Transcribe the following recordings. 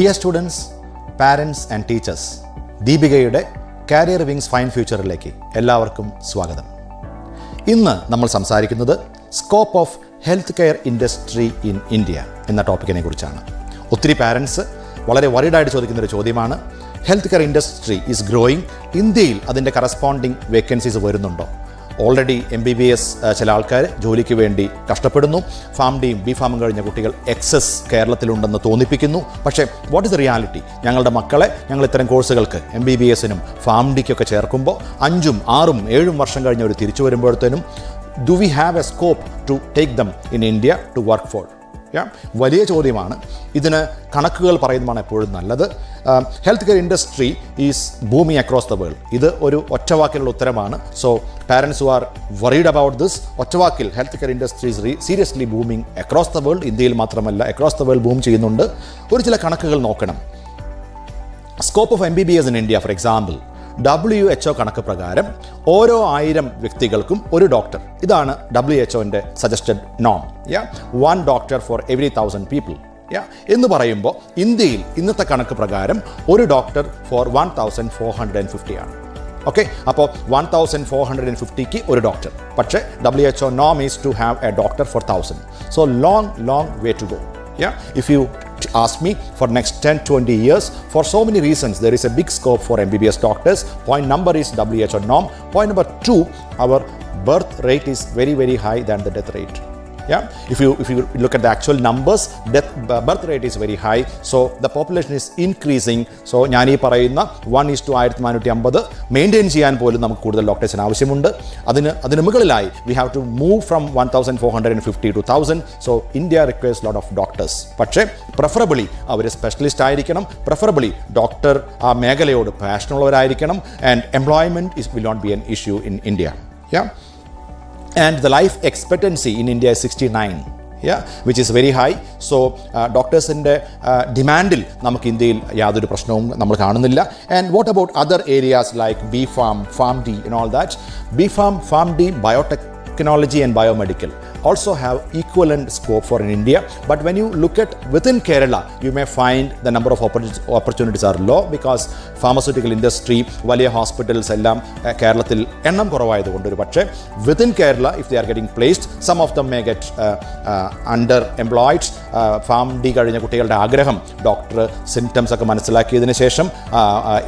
Dear students, parents and teachers, ദീപികയുടെ Career Wings Fine ഫ്യൂച്ചറിലേക്ക് എല്ലാവർക്കും സ്വാഗതം. ഇന്ന് നമ്മൾ സംസാരിക്കുന്നത് scope of health care industry in India എന്ന ടോപ്പിക്കിനെ കുറിച്ചാണ്. ഒത്തിരി പാരൻസ് വളരെ വറീഡായിട്ട് ചോദിക്കുന്നൊരു ചോദ്യമാണ്, health care industry is growing, ഇന്ത്യയിൽ അതിൻ്റെ കറസ്പോണ്ടിങ് വേക്കൻസീസ് വരുന്നുണ്ടോ? ഓൾറെഡി MBBS ചില ആൾക്കാർ ജോലിക്ക് വേണ്ടി കഷ്ടപ്പെടുന്നു. ഫാം ഡിയും ബിഫാമും കഴിഞ്ഞ കുട്ടികൾ എക്സസ് കേരളത്തിലുണ്ടെന്ന് തോന്നിപ്പിക്കുന്നു. പക്ഷേ വാട്ട് ഇസ് ദ റിയാലിറ്റി? ഞങ്ങളുടെ മക്കളെ ഞങ്ങൾ ഇത്തരം കോഴ്സുകൾക്ക് MBBSനും ഫാം ഡിക്കൊക്കെ ചേർക്കുമ്പോൾ 5, 6, 7 വർഷം കഴിഞ്ഞ് അവർ തിരിച്ചു വരുമ്പോഴത്തേനും do we have a scope to take them in India to work for? വലിയ ചോദ്യമാണ്. ഇതിന് കണക്കുകൾ പറയുന്നതാണ് എപ്പോഴും നല്ലത്. Health care industry is booming across the world. ഇത് ഒരു ഒറ്റവാക്കിലുള്ള ഉത്തരമാണ്. So parents who are worried about this, ഒറ്റവാക്കിൽ health care industry is seriously booming across the world. ഇന്ത്യയിൽ മാത്രമല്ല, അക്രോസ് ദ വേൾഡ് ബൂം ചെയ്യുന്നുണ്ട്. ഒരു ചില കണക്കുകൾ നോക്കണം. Scope of MBBS in India, for example, WHO കണക്ക് പ്രകാരം ഓരോ 1000 വ്യക്തികൾക്കും ഒരു ഡോക്ടർ. ഇതാണ് WHOൻ്റെ suggested Noam. 1 doctor for every 1000 people. എന്ന് പറയുമ്പോൾ ഇന്ത്യയിൽ ഇന്നത്തെ കണക്ക് പ്രകാരം ഒരു ഡോക്ടർ ഫോർ 1450 ആണ്. ഓക്കെ, അപ്പോൾ 1450ക്ക് ഒരു ഡോക്ടർ. പക്ഷേ WHO norm is to have a doctor for 1000. So long way to go. If you ask me, for next 10-20 years, for so many reasons, there is a big scope for MBBS doctors. Point number is WHO norm. Point number 2, our birth rate is very high than the death rate. If you look at the actual numbers, birth rate is very high, so the population is increasing. So ഞാൻ ഈ പറയുന്ന 1:1450 maintain ചെയ്യാൻ പോലും നമുക്ക് കൂടുതൽ ഡോക്ടേഴ്സിന് ആവശ്യമുണ്ട്. അതിന് മുകളിലായി we have to move from 1450 to 1000. So India requires lot of doctors. പക്ഷേ preferably അവർ സ്പെഷ്യലിസ്റ്റ് ആയിരിക്കണം, preferably ഡോക്ടർ ആ മേഖലയോട് പാഷനുള്ളവരായിരിക്കണം, and employment will not be an issue in India. And the life expectancy in India is 69, which is very high. So ഡോക്ടേഴ്സിൻ്റെ ഡിമാൻഡിൽ നമുക്ക് ഇന്ത്യയിൽ യാതൊരു പ്രശ്നവും നമ്മൾ കാണുന്നില്ല. And what about other areas like Pharm D and all that? Pharm D, Biotechnology and Biomedical also have equivalent scope for in India. But when you look at within Kerala, you may find the number of opportunities are low because pharmaceutical industry, വലിയ hospitals എല്ലാം കേരളത്തിൽ എണ്ണം കുറവായതുകൊണ്ട് ഒരു പക്ഷേ within Kerala, if they are getting placed, some of them may get under employed. Pharm D കഴിഞ്ഞ കുട്ടികളുടെ ആഗ്രഹം ഡോക്ടർ സിംറ്റംസ് ഒക്കെ മനസ്സിലാക്കിയതിന് ശേഷം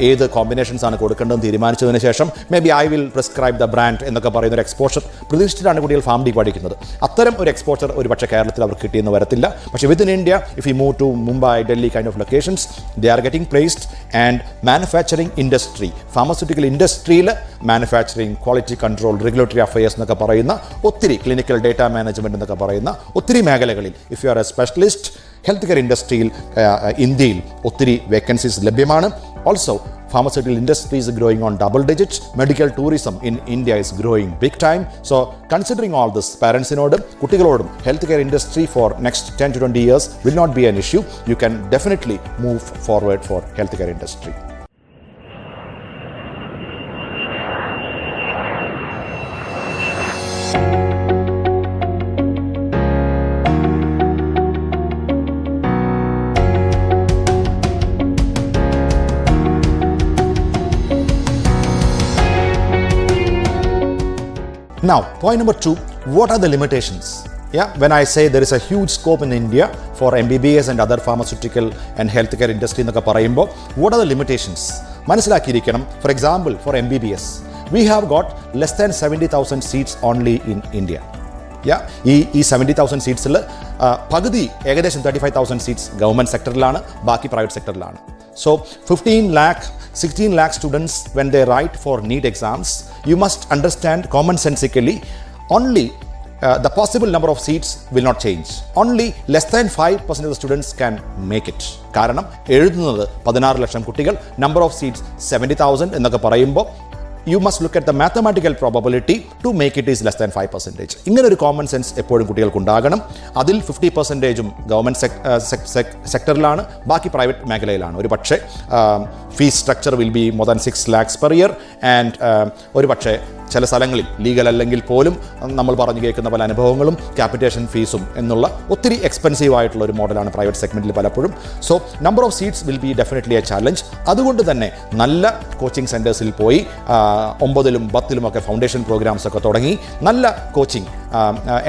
ഏത് കോമ്പിനേഷൻസ് ആണ് കൊടുക്കേണ്ടതെന്ന് തീരുമാനിച്ചതിന് ശേഷം may be I will prescribe the brand എന്നൊക്കെ പറയുന്ന ഒരു എക്സ്പോഷർ പ്രതീക്ഷിച്ചിട്ടാണ് കുട്ടികൾ ഫാം ഡി പഠിക്കുന്നത്. അത്തരം ഒരു എക്സ്പോഷർ ഒരു പക്ഷേ കേരളത്തിൽ അവർക്ക് കിട്ടിയെന്ന് വരത്തില്ല. പക്ഷേ within India, if you move to Mumbai, Delhi kind of locations, they are getting placed. And manufacturing industry, pharmaceutical ഇൻഡസ്ട്രിയിൽ manufacturing, quality control, regulatory affairs എന്നൊക്കെ പറയുന്ന ഒത്തിരി, ക്ലിനിക്കൽ ഡേറ്റ മാനേജ്മെൻറ്റ് എന്നൊക്കെ പറയുന്ന ഒത്തിരി മേഖലകളിൽ if you R A specialist, health care ഇൻഡസ്ട്രിയിൽ ഇന്ത്യയിൽ ഒത്തിരി വേക്കൻസീസ് ലഭ്യമാണ്. Also pharmaceutical industry is growing on double digits. Medical tourism in India is growing big time. So considering all this, parentsinodu kuttigalodum health care industry for next 10 to 20 years will not be an issue. You can definitely move forward for health care industry. Now, point number 2, what are the limitations? When I say there is a huge scope in India for MBBS and other pharmaceutical and healthcare industry എന്നൊക്കെ പറയുമ്പോൾ what are the limitations? മനസ്സിലാക്കിയിരിക്കണം. For example, for MBBS, we have got less than 70,000 seats only in India. ഈ 70,000 സീറ്റ്സിൽ പകുതി ഏകദേശം 35,000 seats government സെക്ടറിലാണ്, ബാക്കി private സെക്ടറിലാണ്. So 16 lakh students, when they write for NEET exams, you must understand commonsensically only the possible number of seats will not change. Only less than 5% of the students can make it. കാരണം എഴുതുന്നത് 16 ലക്ഷം കുട്ടികൾ, number of seats 70,000 എന്നൊക്കെ പറയുമ്പോൾ you must look at the mathematical probability to make it is less than 5%. ഇങ്ങനെ ഒരു common sense എപ്പോഴും കുട്ടികൾക്ക് ഉണ്ടാകണം. അതിൽ 50% ഗവൺമെൻറ് സെക്ടറിലാണ്, ബാക്കി പ്രൈവറ്റ് മേഖലയിലാണ്. ഒരു പക്ഷേ fees structure will be more than 6 lakhs per year and ഒരു പക്ഷേ ചില സ്ഥലങ്ങളിൽ ലീഗൽ അല്ലെങ്കിൽ പോലും നമ്മൾ പറഞ്ഞു കേൾക്കുന്ന പല അനുഭവങ്ങളും ക്യാപിറ്റേഷൻ ഫീസും എന്നുള്ള ഒത്തിരി എക്സ്പെൻസീവ് ആയിട്ടുള്ള ഒരു മോഡലാണ് പ്രൈവറ്റ് സെഗ്മെൻറ്റിൽ പലപ്പോഴും. So number of seats will be definitely A challenge. അതുകൊണ്ട് തന്നെ നല്ല കോച്ചിങ് സെൻറ്റേഴ്സിൽ പോയി 9ലും 10ലും ഒക്കെ ഫൗണ്ടേഷൻ പ്രോഗ്രാംസ് ഒക്കെ തുടങ്ങി നല്ല കോച്ചിങ്,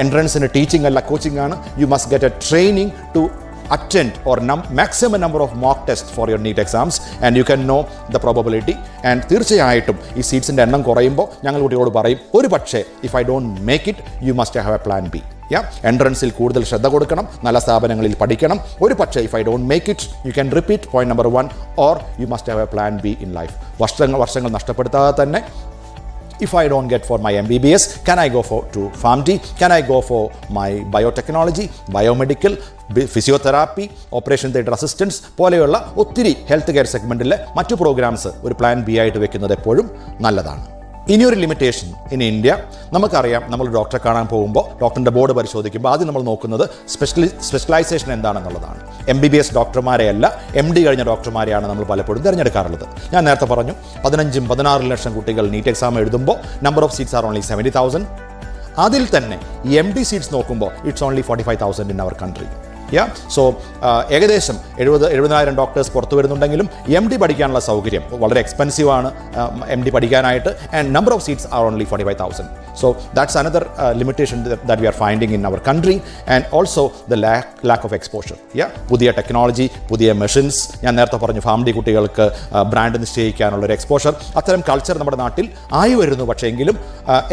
എൻട്രൻസിന് ടീച്ചിങ് അല്ല കോച്ചിങ് ആണ്. You must get a training to attend or maximum number of mock tests for your NEET exams and you can know the probability. And തീർച്ചയായിട്ടും ഈ സീറ്റ്സിൻ്റെ എണ്ണം കുറയുമ്പോൾ ഞങ്ങൾ കുട്ടികളോട് പറയും, ഒരു പക്ഷേ if I don't make it you must have a plan B. എൻട്രൻസിൽ കൂടുതൽ ശ്രദ്ധ കൊടുക്കണം, നല്ല സ്ഥാപനങ്ങളിൽ പഠിക്കണം. ഒരു പക്ഷേ if I don't make it you can repeat point number 1 or you must have a plan B in life. വർഷങ്ങൾ നഷ്ടപ്പെടുത്താതെ തന്നെ if I don't get for my MBBS, can I go to Pharm D? Can I go for my Biotechnology, Biomedical, physiotherapy, operation theatre assistance പോലെയുള്ള ഒത്തിരി health care സെഗ്മെൻറ്റിലെ മറ്റു programmes ഒരു plan B ആയിട്ട് വെക്കുന്നത് എപ്പോഴും നല്ലതാണ്. ഇനിയൊരു ലിമിറ്റേഷൻ ഇൻ ഇന്ത്യ, നമുക്കറിയാം നമ്മൾ ഡോക്ടറെ കാണാൻ പോകുമ്പോൾ ഡോക്ടറിൻ്റെ ബോർഡ് പരിശോധിക്കുമ്പോൾ ആദ്യം നമ്മൾ നോക്കുന്നത് സ്പെഷ്യലൈസേഷൻ എന്താണെന്നുള്ളതാണ്. MBBS ഡോക്ടർമാരെയല്ല MD കഴിഞ്ഞ ഡോക്ടർമാരെയാണ് നമ്മൾ പലപ്പോഴും തിരഞ്ഞെടുക്കാറുള്ളത്. ഞാൻ നേരത്തെ പറഞ്ഞു 15-16 ലക്ഷം കുട്ടികൾ നീറ്റ് എക്സാം എഴുതുമ്പോൾ number of seats are only 70,000. അതിൽ തന്നെ ഈ MD സീറ്റ്സ് നോക്കുമ്പോൾ it's only 45,000 in our country. So ഏകദേശം 70,000 ഡോക്ടേഴ്സ് പുറത്തു വരുന്നുണ്ടെങ്കിലും MD പഠിക്കാനുള്ള സൗകര്യം വളരെ എക്സ്പെൻസീവാണ് MD പഠിക്കാനായിട്ട്. And number of seats are only 45,000. So that's another limitation that we are finding in our country. And also the lack of exposure. പുതിയ technology, പുതിയ മെഷീൻസ്, ഞാൻ നേരത്തെ പറഞ്ഞു Pharm D കുട്ടികൾക്ക് ബ്രാൻഡ് നിശ്ചയിക്കാനുള്ളൊരു എക്സ്പോഷർ, അത്തരം കൾച്ചർ നമ്മുടെ നാട്ടിൽ ആയി വരുന്നു. പക്ഷേ എങ്കിലും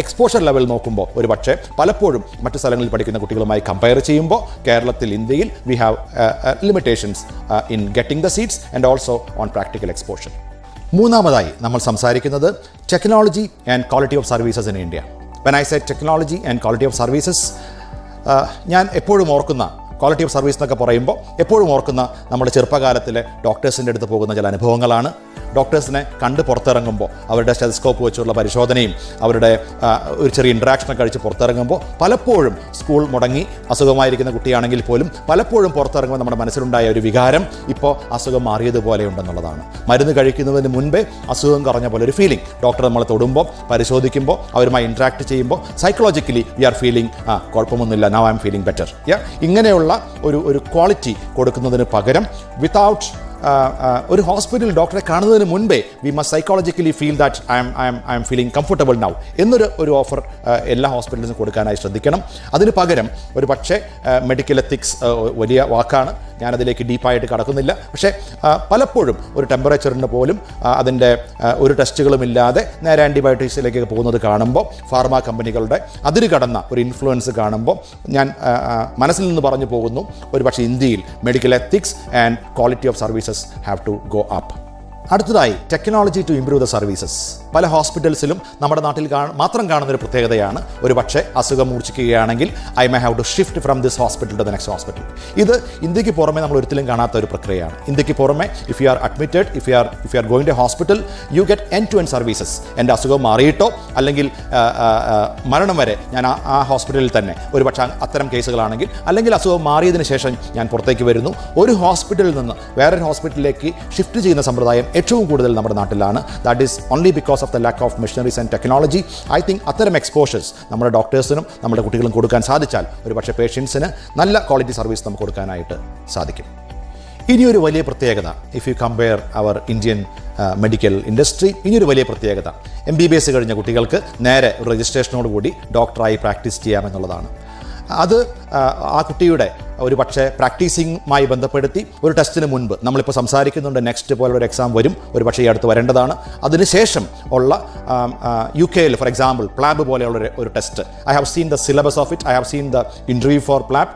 എക്സ്പോഷർ ലെവൽ നോക്കുമ്പോൾ ഒരു പക്ഷേ പലപ്പോഴും മറ്റു സ്ഥലങ്ങളിൽ പഠിക്കുന്ന കുട്ടികളുമായി കമ്പയർ ചെയ്യുമ്പോൾ കേരളത്തിൽ, ഇന്ത്യയിൽ we have limitations in getting the seats and also on practical exposure. മൂന്നാമതായി നമ്മൾ സംസാരിക്കുന്നത് technology and quality of services in India. when I say technology and quality of services, ഞാൻ എപ്പോഴും ഓർക്കുന്ന ക്വാളിറ്റി ഓഫ് സർവീസ് എന്നൊക്കെ പറയുമ്പോൾ എപ്പോഴും ഓർക്കുന്ന നമ്മുടെ ചെറുപ്പകാലത്തിലെ ഡോക്ടേഴ്സിൻ്റെ അടുത്ത് പോകുന്ന ചില അനുഭവങ്ങളാണ്. ഡോക്ടേഴ്സിനെ കണ്ട് പുറത്തിറങ്ങുമ്പോൾ അവരുടെ സ്റ്റെതസ്കോപ്പ് വെച്ചുള്ള പരിശോധനയും അവരുടെ ഒരു ചെറിയ ഇൻട്രാക്ഷനൊക്കെ കഴിച്ച് പുറത്തിറങ്ങുമ്പോൾ പലപ്പോഴും സ്കൂൾ മുടങ്ങി അസുഖമായിരിക്കുന്ന കുട്ടിയാണെങ്കിൽ പോലും പലപ്പോഴും പുറത്തിറങ്ങുമ്പോൾ നമ്മുടെ മനസ്സിലുണ്ടായ ഒരു വികാരം ഇപ്പോൾ അസുഖം മാറിയതുപോലെ ഉണ്ടെന്നുള്ളതാണ്. മരുന്ന് കഴിക്കുന്നതിന് മുൻപേ അസുഖം കുറഞ്ഞ പോലെ ഒരു ഫീലിംഗ്. ഡോക്ടർ നമ്മളെ തൊടുമ്പോൾ പരിശോധിക്കുമ്പോൾ അവരുമായി ഇൻട്രാക്ട് ചെയ്യുമ്പോൾ സൈക്കോളജിക്കലി വി ആർ ഫീലിംഗ് കുഴപ്പമൊന്നുമില്ല, now I M feeling better. ഇങ്ങനെയുള്ള ഒരു ക്വാളിറ്റി കൊടുക്കുന്നതിന് പകരം വിത്തൗട്ട് ഒരു ഹോസ്പിറ്റൽ ഡോക്ടറെ കാണുന്നതിന് മുൻപേ we must psychologically feel that I M feeling comfortable now എന്നൊരു ഓഫർ എല്ലാ ഹോസ്പിറ്റൽസും കൊടുക്കാനായി ശ്രദ്ധിക്കണം. അതിന് പകരം ഒരു പക്ഷേ മെഡിക്കൽ എത്തിക്സ് വലിയ വാക്കാണ്, ഞാനതിലേക്ക് ഡീപ്പായിട്ട് കടക്കുന്നില്ല. പക്ഷേ പലപ്പോഴും ഒരു ടെമ്പറേച്ചറിന് പോലും അതിൻ്റെ ഒരു ടെസ്റ്റുകളും ഇല്ലാതെ നേരെ ആൻറ്റിബയോട്ടിക്സിലേക്ക് പോകുന്നത് കാണുമ്പോൾ, ഫാർമ കമ്പനികളുടെ അതിര് കടന്ന ഒരു ഇൻഫ്ലുവൻസ് കാണുമ്പോൾ ഞാൻ മനസ്സിൽ നിന്ന് പറഞ്ഞു പോകുന്നു, ഒരു പക്ഷേ ഇന്ത്യയിൽ medical ethics and quality of services have to go up. അടുത്തതായി technology to improve the services. പല ഹോസ്പിറ്റൽസിലും നമ്മുടെ നാട്ടിൽ മാത്രം കാണുന്നൊരു പ്രത്യേകതയാണ്, ഒരു പക്ഷേ അസുഖം മൂർച്ഛിക്കുകയാണെങ്കിൽ I may have to shift from this hospital to the next hospital. ഇത് ഇന്ത്യക്ക് പുറമെ നമ്മൾ ഒരിക്കലും കാണാത്ത ഒരു പ്രക്രിയയാണ്. ഇന്ത്യക്ക് പുറമെ if you are admitted, if you are going to hospital, you get end to end services. എൻ്റെ അസുഖം മാറിയിട്ടോ അല്ലെങ്കിൽ മരണം വരെ ഞാൻ ആ ഹോസ്പിറ്റലിൽ തന്നെ, ഒരു പക്ഷേ അത്തരം കേസുകളാണെങ്കിൽ, അല്ലെങ്കിൽ അസുഖം മാറിയതിന് ശേഷം ഞാൻ പുറത്തേക്ക് വരുന്നു. ഒരു ഹോസ്പിറ്റലിൽ നിന്ന് വേറൊരു ഹോസ്പിറ്റലിലേക്ക് ഷിഫ്റ്റ് ചെയ്യുന്ന സമ്പ്രദായം ഏറ്റവും കൂടുതൽ നമ്മുടെ നാട്ടിലാണ്. That is only because of the lack of machineries and technology. I think അത്തരം എക്സ്പോഷേഴ്സ് നമ്മുടെ ഡോക്ടേഴ്സിനും നമ്മുടെ കുട്ടികളും കൊടുക്കാൻ സാധിച്ചാൽ ഒരു പക്ഷേ പേഷ്യൻസിന് നല്ല ക്വാളിറ്റി സർവീസ് നമുക്ക് കൊടുക്കാനായിട്ട് സാധിക്കും. ഇനിയൊരു വലിയ പ്രത്യേകത, if you compare our Indian medical industry, ഇനിയൊരു വലിയ പ്രത്യേകത MBBS കഴിഞ്ഞ കുട്ടികൾക്ക് നേരെ ഒരു രജിസ്ട്രേഷനോട് കൂടി ഡോക്ടറായി പ്രാക്ടീസ് ചെയ്യാമെന്നുള്ളതാണ്. അത് ആ കുട്ടിയുടെ ഒരു പക്ഷേ പ്രാക്ടീസിങ്ങുമായി ബന്ധപ്പെടുത്തി ഒരു ടെസ്റ്റിന് മുൻപ്, നമ്മളിപ്പോൾ സംസാരിക്കുന്നുണ്ട് നെക്സ്റ്റ് പോലൊരു എക്സാം വരും, ഒരു പക്ഷേ ഈ അടുത്ത് വരേണ്ടതാണ്. അതിനുശേഷം ഉള്ള UK ഫോർ എക്സാമ്പിൾ പ്ലാബ് പോലെയുള്ള ഒരു test, I have seen the syllabus of it, I have seen the interview for PLAB.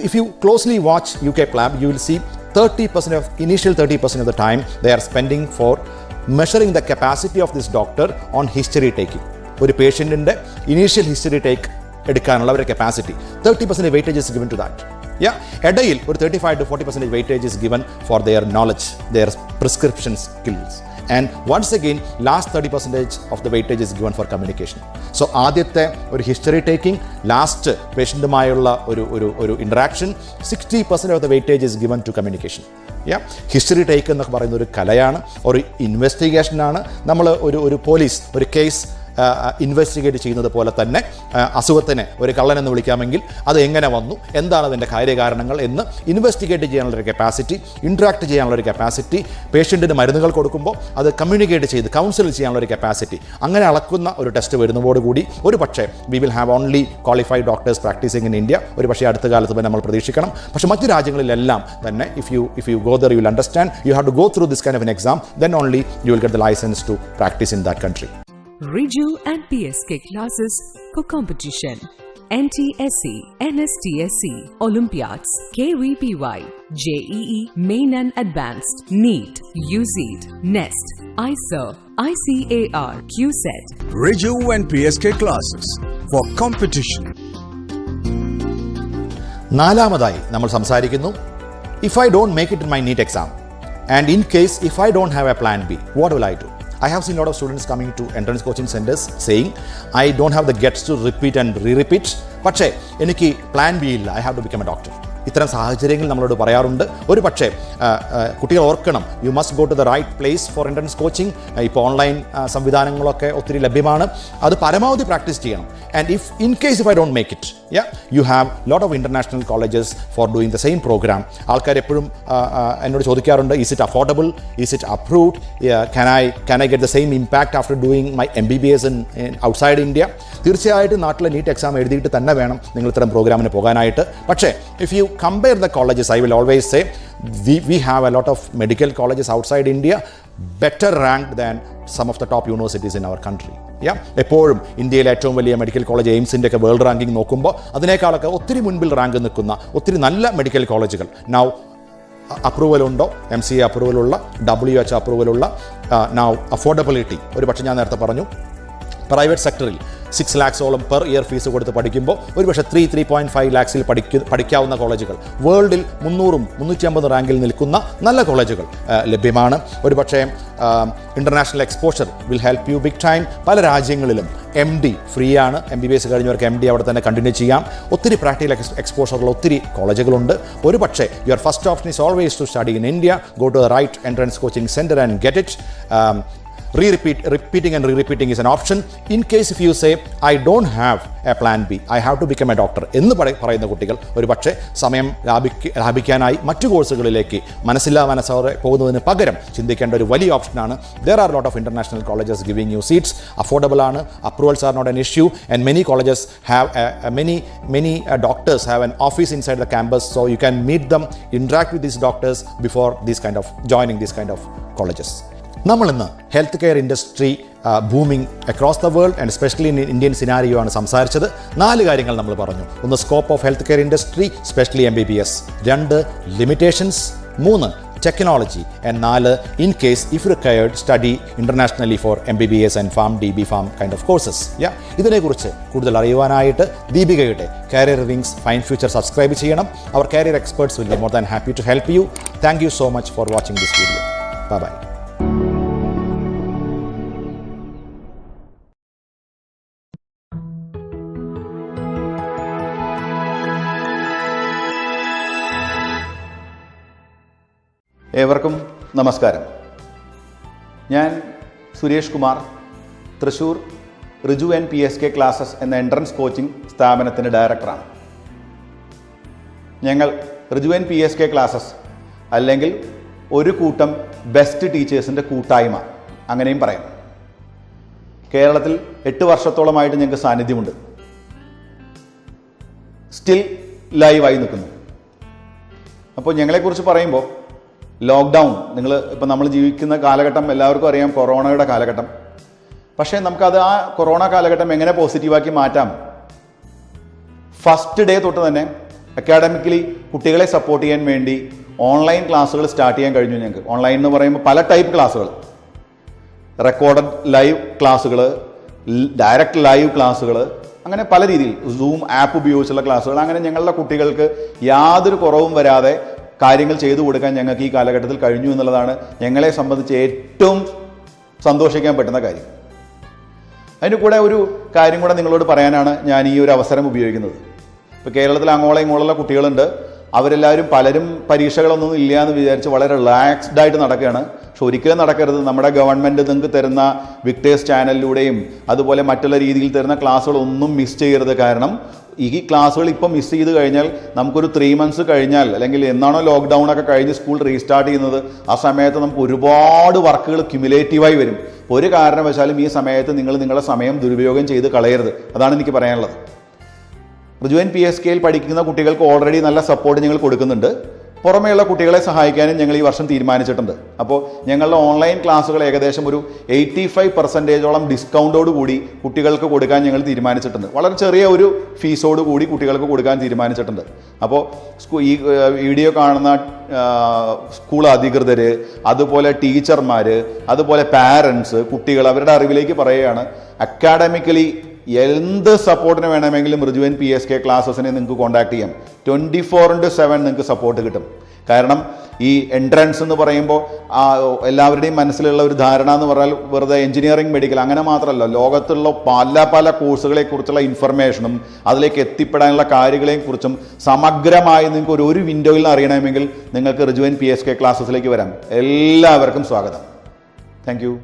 If you closely watch UK plab, you will see 30% of the time they are spending for measuring the capacity of this doctor on history taking. ഒരു പേഷ്യൻറ്റിൻ്റെ initial history take എടുക്കാനുള്ള അവരുടെ capacity 30% weightage is given to that. ഇടയിൽ ഒരു 35-40% weightage is given for their knowledge, their prescription skills. And once again, last 30% of the weightage is given for communication. So ആദ്യത്തെ ഒരു history taking, last പേഷ്യൻറ്റുമായുള്ള ഒരു interaction, 60% of the weightage is given to communication. History take എന്നൊക്കെ പറയുന്ന ഒരു കലയാണ്, ഒരു ഇൻവെസ്റ്റിഗേഷനാണ്. നമ്മൾ ഒരു പോലീസ് ഒരു കേസ് ഇൻവെസ്റ്റിഗേറ്റ് ചെയ്യുന്നത് പോലെ തന്നെ അസുഖത്തിനെ ഒരു കള്ളനെന്ന് വിളിക്കാമെങ്കിൽ അത് എങ്ങനെ വന്നു, എന്താണ് അതിൻ്റെ കാര്യകാരണങ്ങൾ എന്ന് ഇൻവെസ്റ്റിഗേറ്റ് ചെയ്യാനുള്ളൊരു കപ്പാസിറ്റി, ഇൻട്രാക്ട് ചെയ്യാനുള്ളൊരു കപ്പാസിറ്റി, പേഷ്യൻറ്റിന് മരുന്നുകൾ കൊടുക്കുമ്പോൾ അത് കമ്മ്യൂണിക്കേറ്റ് ചെയ്ത് കൗൺസിൽ ചെയ്യാനുള്ളൊരു കപ്പാസിറ്റി, അങ്ങനെ അളക്കുന്ന ഒരു ടെസ്റ്റ് വരുന്നതോടുകൂടി ഒരു പക്ഷേ we will have only qualified doctors practising in India. ഒരു പക്ഷേ അടുത്ത കാലത്ത് തന്നെ നമ്മൾ പ്രതീക്ഷിക്കണം. പക്ഷേ മറ്റു രാജ്യങ്ങളിലെല്ലാം തന്നെ if you go there, you will understand you have to go through this kind of an exam, then only you will get the license to practice in that country. Review and PSK classes for competition: NTSC, NSTSC, Olympiads, KVPY, JEE, Main and Advanced, NEET, UZEET, NEST, ISER, ICAR, QSET. Review and PSK classes for competition. നാലാമതായി നമ്മൾ സംസാരിക്കുന്നു, if I don't make it in my NEET exam, and in case if I don't have a plan B, what will I do? I have seen a lot of students coming to entrance coaching centers saying, I don't have the guts to repeat and re-repeat, പക്ഷേ എനിക്ക് plan B ഇല്ല, I have to become a doctor. ഇത്തരം സാഹചര്യങ്ങൾ നമ്മളോട് പറയാറുണ്ട്. ഒരു പക്ഷേ കുട്ടികൾ ഓർക്കണം, you must go to the right place for entrance coaching. ഇപ്പോൾ ഓൺലൈൻ സംവിധാനങ്ങളൊക്കെ ഒത്തിരി ലഭ്യമാണ്, അത് പരമാവധി പ്രാക്ടീസ് ചെയ്യണം. And in case if I don't make it, you have lot of international colleges for doing the same program. ആൾക്കാർ എപ്പോഴും എന്നോട് ചോദിക്കാറുണ്ട്, is it affordable, is it approved, can I get the same impact after doing my MBBS in outside India? തീർച്ചയായിട്ടും നാട്ടിലെ NEET exam എഴുതിയിട്ട് തന്നെ വേണം നിങ്ങൾ ഇത്തരം പ്രോഗ്രാമിന് പോകാനായിട്ട്. പക്ഷേ if you compare the colleges, I will always say we have a lot of medical colleges outside India better ranked than some of the top universities in our country. എപ്പോഴും ഇന്ത്യയിലെ ഏറ്റവും വലിയ മെഡിക്കൽ കോളേജ് എയിംസിൻ്റെ ഒക്കെ world ranking നോക്കുമ്പോൾ അതിനേക്കാളൊക്കെ ഒത്തിരി മുൻപിൽ rank നിൽക്കുന്ന ഒത്തിരി നല്ല മെഡിക്കൽ കോളേജുകൾ നൗ അപ്രൂവലുണ്ടോ, MCA അപ്രൂവലുള്ള, WHO അപ്രൂവലുള്ള, നൗ അഫോർഡബിലിറ്റി. ഒരു പക്ഷേ ഞാൻ നേരത്തെ പറഞ്ഞു, പ്രൈവറ്റ് സെക്ടറിൽ 6 lakhsോളം പെർ ഇയർ ഫീസ് കൊടുത്ത് പഠിക്കുമ്പോൾ ഒരുപക്ഷെ 3.5 lakhs പഠിക്കാവുന്ന കോളേജുകൾ, വേൾഡിൽ 300-350 റാങ്കിൽ നിൽക്കുന്ന നല്ല കോളേജുകൾ ലഭ്യമാണ്. ഒരുപക്ഷെ international exposure will help you big time. പല രാജ്യങ്ങളിലും MD ഫ്രീ ആണ്, MBBS കഴിഞ്ഞവർക്ക് MD അവിടെ തന്നെ കണ്ടിന്യൂ ചെയ്യാം. ഒത്തിരി പ്രാക്ടിക്കൽ എക്സ്പോഷറുള്ള ഒത്തിരി കോളേജുകളുണ്ട്. ഒരു പക്ഷേ your first option is always to study in India. Go to the right entrance coaching centre and get it. Repeating and re-repeating is an option. In case if you say, I don't have a plan B, I have to become a doctor എന്ന് പറയുന്ന കുട്ടികൾ ഒരു പക്ഷേ സമയം ലാഭിക്കാനായി മറ്റു കോഴ്സുകളിലേക്ക് മനസ്സോടെ പോകുന്നതിന് പകരം ചിന്തിക്കേണ്ട ഒരു വലിയ ഓപ്ഷനാണ്. There are a lot of international colleges giving you seats, affordable ആണ്, approvals are not an issue, and many colleges have many doctors have an office inside the campus, so you can meet them, interact with these doctors before joining these kind of colleges. നമ്മളിന്ന് health care industry booming across the world and especially in Indian scenario ആണ് സംസാരിച്ചത്. 4 കാര്യങ്ങൾ നമ്മൾ പറഞ്ഞു. 1 scope of health care industry specially MBBS, 2 limitations, 3 technology, and 4 in case if required study internationally for MBBS and Pharm D, B.Pharm kind of courses. ഇതിനെക്കുറിച്ച് കൂടുതൽ അറിയുവാനായിട്ട് ദീപികയുടെ Career Wings Fine Future subscribe ചെയ്യണം. അവർ career experts will be more than happy to help you. Thank you so much for watching this video. Bye. ഏവർക്കും നമസ്കാരം. ഞാൻ Suresh Kumar, Thrissur Riju and PSK classes എന്ന എൻട്രൻസ് കോച്ചിങ് സ്ഥാപനത്തിൻ്റെ ഡയറക്ടറാണ്. ഞങ്ങൾ റിജു ആൻഡ് PSK ക്ലാസസ് അല്ലെങ്കിൽ ഒരു കൂട്ടം ബെസ്റ്റ് ടീച്ചേഴ്സിൻ്റെ കൂട്ടായ്മ അങ്ങനെയും പറയാം. കേരളത്തിൽ 8 വർഷത്തോളമായിട്ട് ഞങ്ങൾക്ക് സാന്നിധ്യമുണ്ട്. സ്റ്റിൽ ലൈവായി നിൽക്കുന്നു. അപ്പോൾ ഞങ്ങളെക്കുറിച്ച് പറയുമ്പോൾ ലോക്ക്ഡൗൺ, നമ്മൾ ജീവിക്കുന്ന കാലഘട്ടം എല്ലാവർക്കും അറിയാം, കൊറോണയുടെ കാലഘട്ടം. പക്ഷേ നമുക്കത് ആ കൊറോണ കാലഘട്ടം എങ്ങനെ പോസിറ്റീവാക്കി മാറ്റാം. ഫസ്റ്റ് ഡേ തൊട്ട് തന്നെ അക്കാഡമിക്കലി കുട്ടികളെ സപ്പോർട്ട് ചെയ്യാൻ വേണ്ടി ഓൺലൈൻ ക്ലാസ്സുകൾ സ്റ്റാർട്ട് ചെയ്യാൻ കഴിഞ്ഞു ഞങ്ങൾക്ക്. ഓൺലൈൻ എന്ന് പറയുമ്പോൾ പല ടൈപ്പ് ക്ലാസ്സുകൾ, റെക്കോർഡഡ് ലൈവ് ക്ലാസ്സുകൾ, ഡയറക്റ്റ് ലൈവ് ക്ലാസ്സുകൾ, അങ്ങനെ പല രീതിയിൽ സൂം ആപ്പ് ഉപയോഗിച്ചുള്ള ക്ലാസ്സുകൾ, അങ്ങനെ ഞങ്ങളുടെ കുട്ടികൾക്ക് യാതൊരു കുറവും വരാതെ കാര്യങ്ങൾ ചെയ്തു കൊടുക്കാൻ ഞങ്ങൾക്ക് ഈ കാലഘട്ടത്തിൽ കഴിഞ്ഞു എന്നുള്ളതാണ് ഞങ്ങളെ സംബന്ധിച്ച് ഏറ്റവും സന്തോഷിക്കാൻ പറ്റുന്ന കാര്യം. അതിന് കൂടെ ഒരു കാര്യം കൂടെ നിങ്ങളോട് പറയാനാണ് ഞാൻ ഈ ഒരു അവസരം ഉപയോഗിക്കുന്നത്. ഇപ്പോൾ കേരളത്തിൽ അങ്ങോളം ഇങ്ങോളമുള്ള കുട്ടികളുണ്ട്. അവരെല്ലാവരും പലരും പരീക്ഷകളൊന്നും ഇല്ല എന്ന് വിചാരിച്ച് വളരെ റിലാക്സ്ഡ് ആയിട്ട് നടക്കുകയാണ്. പക്ഷെ ഒരിക്കലും നടക്കരുത്. നമ്മുടെ ഗവൺമെൻറ് നിങ്ങൾക്ക് തരുന്ന വിക്ടേഴ്സ് ചാനലിലൂടെയും അതുപോലെ മറ്റുള്ള രീതിയിൽ തരുന്ന ക്ലാസ്സുകളൊന്നും മിസ് ചെയ്യരുത്. കാരണം ഈ ക്ലാസ്സുകൾ ഇപ്പം മിസ് ചെയ്ത് കഴിഞ്ഞാൽ നമുക്കൊരു 3 months കഴിഞ്ഞാൽ, അല്ലെങ്കിൽ എന്നാണോ ലോക്ക്ഡൗൺ ഒക്കെ കഴിഞ്ഞ് സ്കൂൾ റീസ്റ്റാർട്ട് ചെയ്യുന്നത്, ആ സമയത്ത് നമുക്ക് ഒരുപാട് വർക്കുകൾ ക്യുമുലേറ്റീവായി വരും. ഒരു കാരണവശാലും ഈ സമയത്ത് നിങ്ങൾ നിങ്ങളുടെ സമയം ദുരുപയോഗം ചെയ്ത് കളയരുത്. അതാണ് എനിക്ക് പറയാനുള്ളത്. റിജുവൻ PSKയിൽ പഠിക്കുന്ന കുട്ടികൾക്ക് ഓൾറെഡി നല്ല സപ്പോർട്ട് ഞങ്ങൾ കൊടുക്കുന്നുണ്ട്. പുറമേയുള്ള കുട്ടികളെ സഹായിക്കാനും ഞങ്ങൾ ഈ വർഷം തീരുമാനിച്ചിട്ടുണ്ട്. അപ്പോൾ ഞങ്ങളുടെ ഓൺലൈൻ ക്ലാസ്സുകൾ ഏകദേശം ഒരു 85% ഡിസ്കൗണ്ടോട് കൂടി കുട്ടികൾക്ക് കൊടുക്കാൻ ഞങ്ങൾ തീരുമാനിച്ചിട്ടുണ്ട്. വളരെ ചെറിയ ഒരു ഫീസോട് കൂടി കുട്ടികൾക്ക് കൊടുക്കാൻ തീരുമാനിച്ചിട്ടുണ്ട്. അപ്പോൾ ഈ വീഡിയോ കാണുന്ന സ്കൂൾ അധികൃതർ, അതുപോലെ ടീച്ചർമാർ, അതുപോലെ പാരൻസ്, കുട്ടികൾ, അവരുടെ അറിവിലേക്ക് പറയുകയാണ്, അക്കാഡമിക്കലി എന്ത് സപ്പോർട്ടിന് വേണമെങ്കിലും റിജുവൻ PSK ക്ലാസ്സസിനെ നിങ്ങൾക്ക് കോൺടാക്ട് ചെയ്യാം. 24/7 നിങ്ങൾക്ക് സപ്പോർട്ട് കിട്ടും. കാരണം ഈ എൻട്രൻസ് എന്ന് പറയുമ്പോൾ എല്ലാവരുടെയും മനസ്സിലുള്ള ഒരു ധാരണ എന്ന് പറഞ്ഞാൽ വെറുതെ എഞ്ചിനീയറിംഗ്, മെഡിക്കൽ അങ്ങനെ മാത്രമല്ല, ലോകത്തുള്ള പല കോഴ്സുകളെക്കുറിച്ചുള്ള ഇൻഫർമേഷനും അതിലേക്ക് എത്തിപ്പെടാനുള്ള കാര്യങ്ങളെക്കുറിച്ചും സമഗ്രമായി നിങ്ങൾക്ക് ഒരു വിൻഡോയിൽ അറിയണമെങ്കിൽ നിങ്ങൾക്ക് റിജുവൻ PSK ക്ലാസ്സസിലേക്ക് വരാം. എല്ലാവർക്കും സ്വാഗതം. Thank you.